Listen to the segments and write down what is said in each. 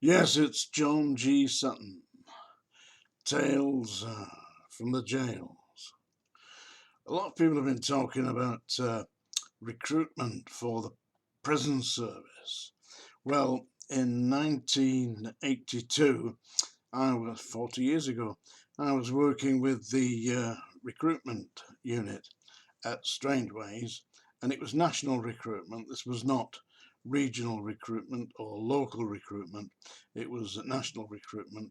Yes, it's John G. Sutton. Tales from the jails. A lot of people have been talking about recruitment for the prison service. Well, in 1982, I was 40 years ago, I was working with the recruitment unit at Strangeways, and it was national recruitment. This was not regional recruitment or local recruitment. It was national recruitment.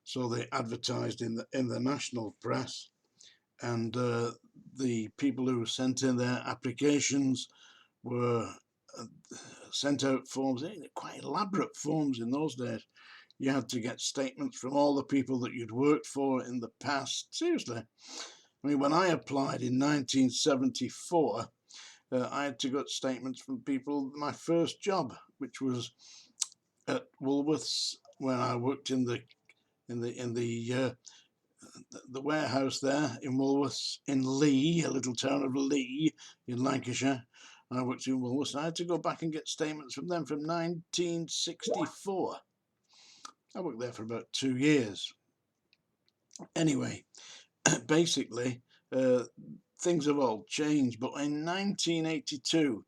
So they advertised in the national press, and the people who sent in their applications were uh, sent out forms, quite elaborate forms in those days. You had to get statements from all the people that you'd worked for in the past. Seriously. I mean, when I applied in 1974, I had to get statements from people. My first job, which was at Woolworths, when I worked in the warehouse there in Woolworths in Lee, a little town of Lee in Lancashire. I worked in Woolworths. I had to go back and get statements from them from 1964. I worked there for about 2 years. Anyway, basically, things have all changed. But in 1982,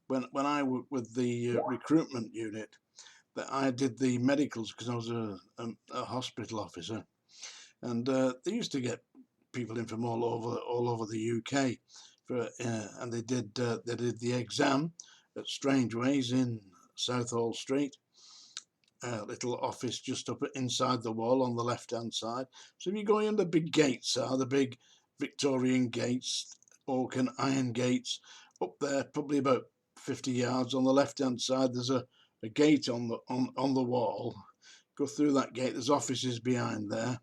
when I worked with the recruitment unit, that I did the medicals because I was a hospital officer, and they used to get people in from all over the UK, and they did the exam at Strangeways in Southall Street, a little office just up inside the wall on the left hand side. So if you go in, the big gates are the big Victorian gates, oak and iron gates. Up there, probably about 50 yards on the left hand side, there's a gate on the wall. Go through that gate, there's offices behind there,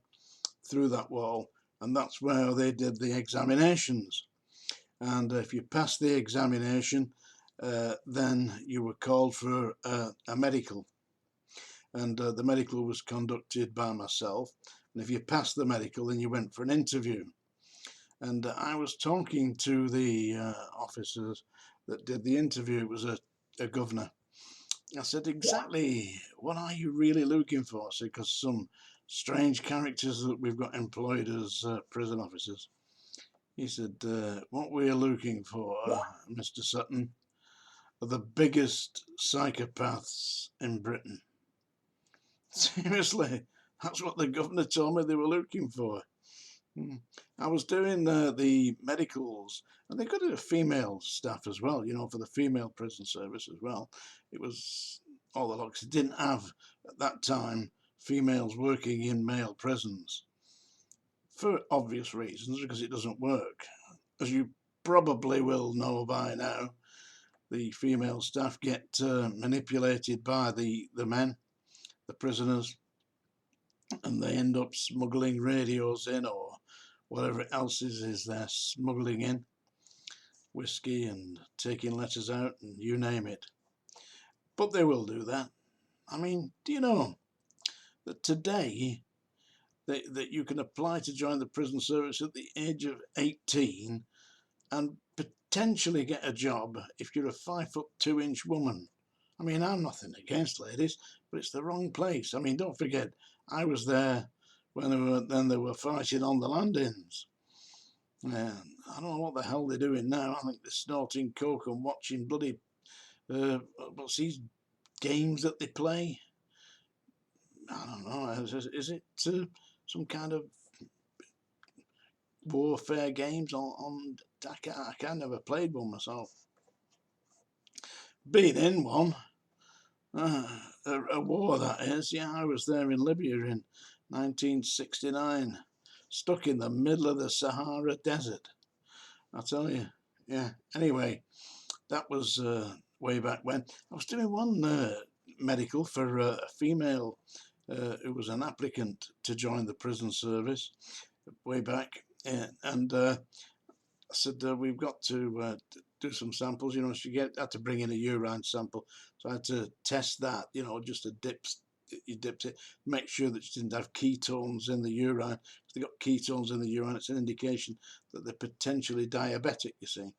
through that wall, and that's where they did the examinations. And if you passed the examination, then you were called for a medical, and the medical was conducted by myself. And if you passed the medical, then you went for an interview. And I was talking to the officers that did the interview. It was a governor. I said, exactly what are you really looking for? I said, because some strange characters that we've got employed as prison officers. He said, what we're looking for, Mr. Sutton, are the biggest psychopaths in Britain. Seriously, that's what the governor told me they were looking for. I was doing the medicals, and they got a female staff as well, for the female prison service as well. It was all the locks. It didn't have, at that time, females working in male prisons for obvious reasons, because it doesn't work. As you probably will know by now, the female staff get manipulated by the men, the prisoners, and they end up smuggling radios in, or whatever else is they're smuggling in, whiskey and taking letters out and you name it. But they will do that. I mean, do you know that today that you can apply to join the prison service at the age of 18 and potentially get a job if you're a 5'2" woman? I mean, I'm nothing against ladies, but it's the wrong place. I mean, don't forget, I was there when they were fighting on the landings. I don't know what the hell they're doing now. I think they're snorting coke and watching bloody what's these games that they play? I don't know. Is it some kind of warfare games on I can't never played one myself. Been in one, a war that is. Yeah, I was there in Libya in 1969, stuck in the middle of the Sahara Desert. I tell you, yeah. Anyway, that was way back when. I was doing one medical for a female who was an applicant to join the prison service way back, and I said, we've got to do some samples. She had to bring in a urine sample, so I had to test that. Just you dipped it, make sure that she didn't have ketones in the urine. If they got ketones in the urine, it's an indication that they're potentially diabetic, you see.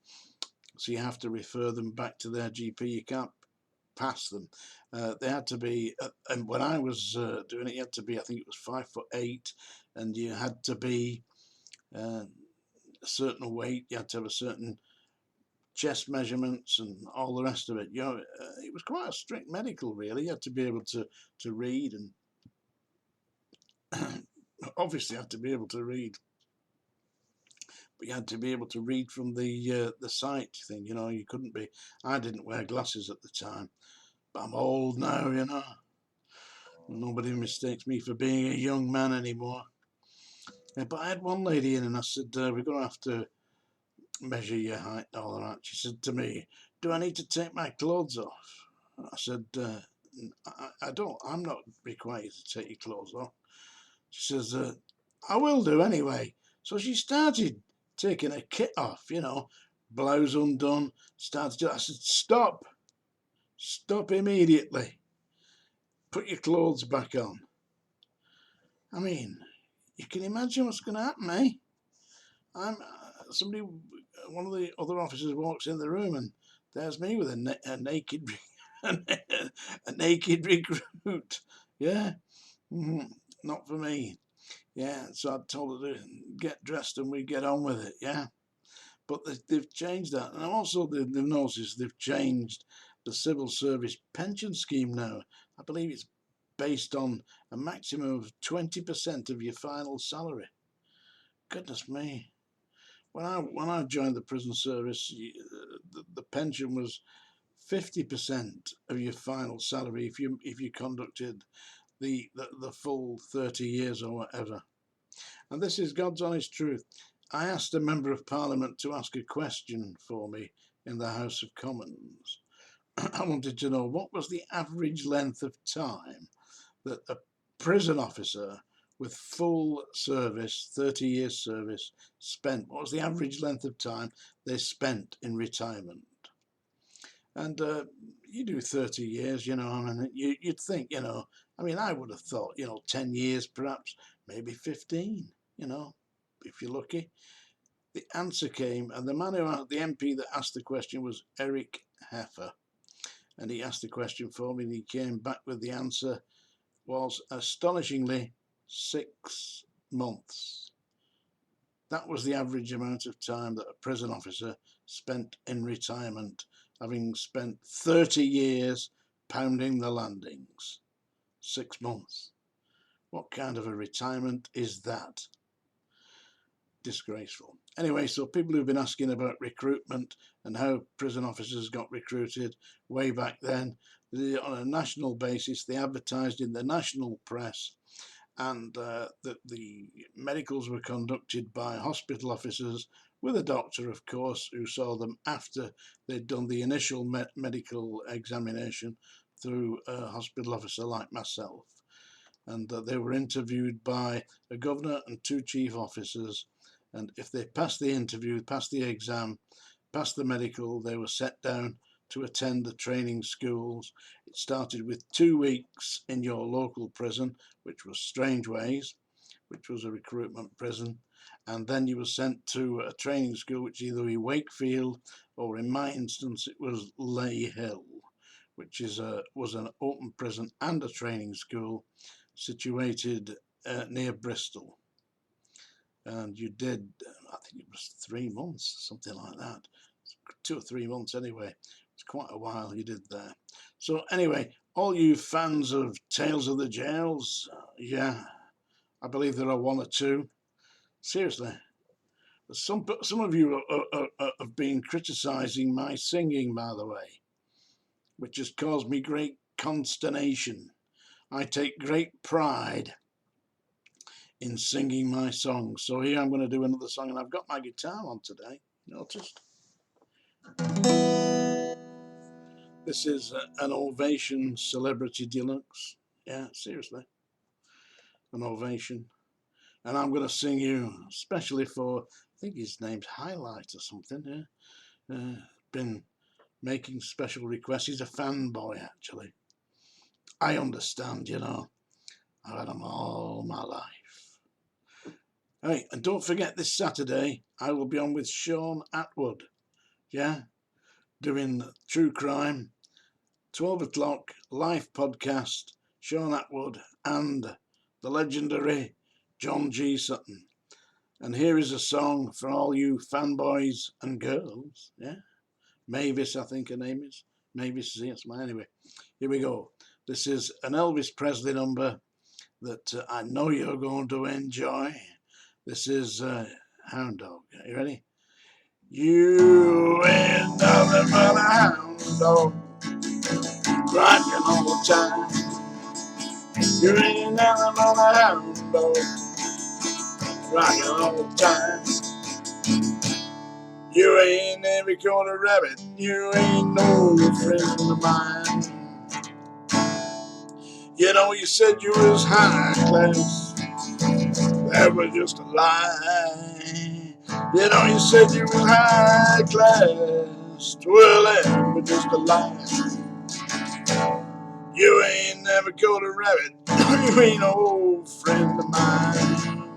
So you have to refer them back to their GP. You can't pass them. They had to be, and when I was doing it, you had to be, I think it was 5'8", and you had to be a certain weight. You had to have a certain chest measurements and all the rest of it. It was quite a strict medical, really. You had to be able to read, and obviously had to be able to read. But you had to be able to read from the sight thing. You couldn't be. I didn't wear glasses at the time, but I'm old now. Nobody mistakes me for being a young man anymore. But I had one lady in, and I said, "We're going to have to measure your height and all that." She said to me, "Do I need to take my clothes off?" I said, I don't. I'm not required to take your clothes off." She says, "I will do anyway." So she started taking her kit off, blouse undone, started to, I said, Stop immediately. Put your clothes back on." I mean, you can imagine what's going to happen, eh? One of the other officers walks in the room, and there's me with a naked, a naked recruit. Yeah, not for me. Yeah, so I told her to get dressed and we get on with it. Yeah, but they've changed that, and also they've noticed they've changed the civil service pension scheme now. I believe it's based on a maximum of 20% of your final salary. Goodness me. When I joined the prison service, the pension was 50% of your final salary if you conducted the full 30 years or whatever. And this is God's honest truth. I asked a member of Parliament to ask a question for me in the House of Commons. I wanted to know, what was the average length of time that a prison officer with full service, 30 years service, spent? What was the average length of time they spent in retirement? And you do 30 years, you'd think, I would have thought, 10 years perhaps, maybe 15, if you're lucky. The answer came, and the MP that asked the question was Eric Heffer. And he asked the question for me, and he came back with the answer was astonishingly 6 months. That was the average amount of time that a prison officer spent in retirement, having spent 30 years pounding the landings. 6 months. What kind of a retirement is that? Disgraceful. Anyway, so people who've been asking about recruitment and how prison officers got recruited way back then, on a national basis, they advertised in the national press, and that the medicals were conducted by hospital officers with a doctor, of course, who saw them after they'd done the initial medical examination through a hospital officer like myself. And they were interviewed by a governor and 2 chief officers, and if they passed the interview, passed the exam, passed the medical, they were set down to attend the training schools. It started with 2 weeks in your local prison, which was Strangeways, which was a recruitment prison, and then you were sent to a training school, which either be Wakefield or, in my instance, it was Ley Hill, which was an open prison and a training school situated near Bristol. And you did, I think it was 3 months, something like that, 2 or 3 months anyway. It's quite a while you did there. So anyway, all you fans of Tales of the Jails, yeah, I believe there are 1 or 2. Seriously, some of you have been criticising my singing, by the way, which has caused me great consternation. I take great pride in singing my songs. So here I'm going to do another song, and I've got my guitar on today. Noticed? This is an Ovation Celebrity Deluxe. Yeah, seriously. An Ovation. And I'm going to sing you, especially for, I think his name's Highlight or something. Yeah? Been making special requests. He's a fanboy, actually. I understand, I've had them all my life. Hey, and don't forget, this Saturday I will be on with Sean Atwood, yeah, doing true crime, 12 o'clock, live podcast, Sean Atwood and the legendary John G. Sutton. And here is a song for all you fanboys and girls. Yeah, Mavis, I think her name is. Mavis, yes, anyway. Here we go. This is an Elvis Presley number that I know you're going to enjoy. This is Hound Dog. Are you ready? You ain't nothing but a hound dog, rocking all the time. You ain't nothing but a hound dog, rocking all the time. You ain't every quarter rabbit, you ain't no friend of mine. You know you said you was high class, that was just a lie. You know you said you was high class, well that was just a lie. You ain't never killed a rabbit, you ain't no old friend of mine.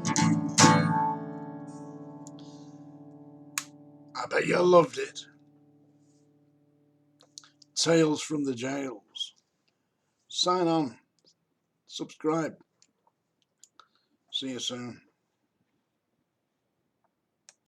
I bet you loved it. Tales from the Jails. Sign on, subscribe. See you soon.